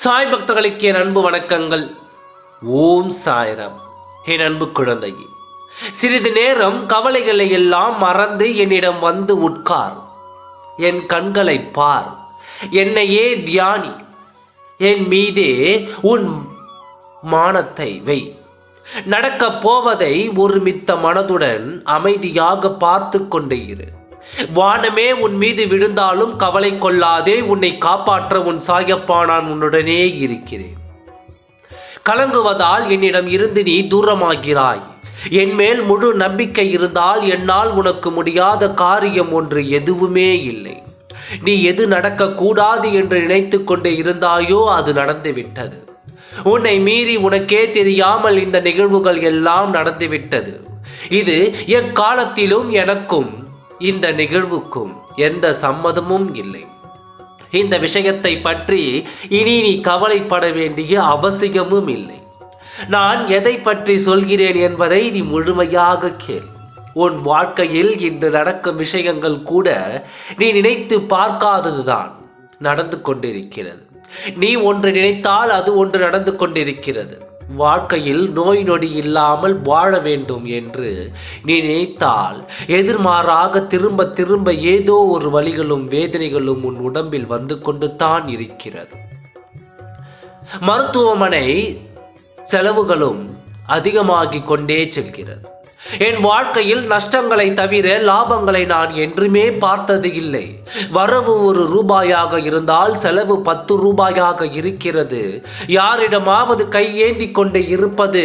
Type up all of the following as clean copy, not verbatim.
சாய் பக்தர்களுக்கு என் அன்பு வணக்கங்கள். ஓம் சாய்ராம். என் அன்பு குழந்தையே, சிறிது நேரம் கவலைகளை எல்லாம் மறந்து என்னிடம் வந்து உட்கார். என் கண்களை பார், என்னையே தியானி. என் மீதே உன் மானத்தை வை. நடக்கப் போவதை ஒருமித்த மனதுடன் அமைதியாக பார்த்து கொண்டே இரு. வானமே உன் மீது விழுந்தாலும் கவலை கொள்ளாதே. உன்னை காப்பாற்ற உன் சாயப்பா நான் உன்னுடனே இருக்கிறேன். கலங்குவதால் என்னிடம் இருந்து நீ தூரமாகிறாய். என் மேல் முழு நம்பிக்கை இருந்தால் என்னால் உனக்கு முடியாத காரியம் ஒன்று எதுவுமே இல்லை. நீ எது நடக்கக்கூடாது என்று நினைத்து கொண்டே இருந்தாயோ அது நடந்துவிட்டது. உன்னை மீறி உனக்கே தெரியாமல் இந்த நிகழ்வுகள் எல்லாம் நடந்துவிட்டது. இது எக்காலத்திலும் எனக்கும் இந்த நிகழ்வுக்கும் எந்த சம்மதமும் இல்லை. இந்த விஷயத்தை பற்றி இனி நீ கவலைப்பட வேண்டிய அவசியமும் இல்லை. நான் எதை பற்றி சொல்கிறேன் என்பதை நீ முழுமையாக கேள். உன் வாழ்க்கையில் இன்று நடக்கும் விஷயங்கள் கூட நீ நினைத்து பார்க்காததுதான் நடந்து கொண்டிருக்கிறது. நீ ஒன்று நினைத்தால் அது ஒன்று நடந்து கொண்டிருக்கிறது. வாழ்க்கையில் நோய் நொடி இல்லாமல் வாழ வேண்டும் என்று நீ நினைத்தால் எதிர்மாறாக திரும்ப திரும்ப ஏதோ ஒரு வலிகளும் வேதனைகளும் உன் உடம்பில் வந்து கொண்டு தான் இருக்கிறது. மருத்துவமனை செலவுகளும் அதிகமாகிக் கொண்டே செல்கிறது. என் வாழ்க்கையில் நஷ்டங்களை தவிர லாபங்களை நான் என்றுமே பார்த்தது இல்லை. வரவு ₹1 இருந்தால் செலவு ₹10 இருக்கிறது. யாரிடமாவது கையேந்தி கொண்டு இருப்பது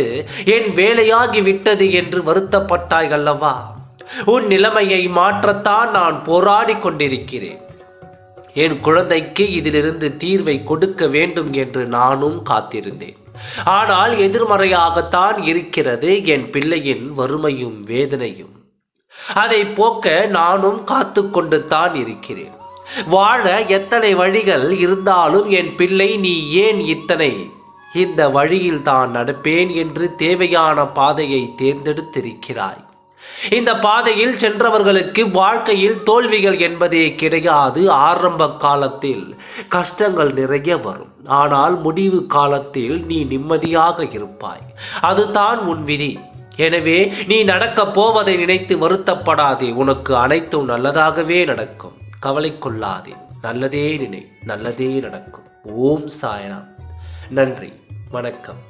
என் வேலையாகி விட்டது என்று வருத்தப்பட்டாய் அல்லவா? உன் நிலைமையை மாற்றத்தான் நான் போராடி கொண்டிருக்கிறேன். என் குழந்தைக்கு இதிலிருந்து தீர்வை கொடுக்க வேண்டும் என்று நானும் காத்திருந்தேன். ஆனால் எதிர்மறையாகத்தான் இருக்கிறது என் பிள்ளையின் வறுமையும் வேதனையும். அதை போக்க நானும் காத்து கொண்டு தான் இருக்கிறேன். வாழ எத்தனை வழிகள் இருந்தாலும் என் பிள்ளை நீ ஏன் இந்த வழியில் தான் நடப்பேன் என்று தேவையான பாதையை தேர்ந்தெடுத்திருக்கிறாய். இந்த பாதையில் சென்றவர்களுக்கு வாழ்க்கையில் தோல்விகள் என்பதே கிடையாது. ஆரம்ப காலத்தில் கஷ்டங்கள் நிறைய வரும். ஆனால் முடிவு காலத்தில் நீ நிம்மதியாக இருப்பாய். அதுதான் உன் விதி. எனவே நீ நடக்கப் போவதை நினைத்து வருத்தப்படாதே. உனக்கு அனைத்தும் நல்லதாகவே நடக்கும். கவலை கொள்ளாதே. நல்லதே நினை, நல்லதே நடக்கும். ஓம் சாய்ராம். நன்றி, வணக்கம்.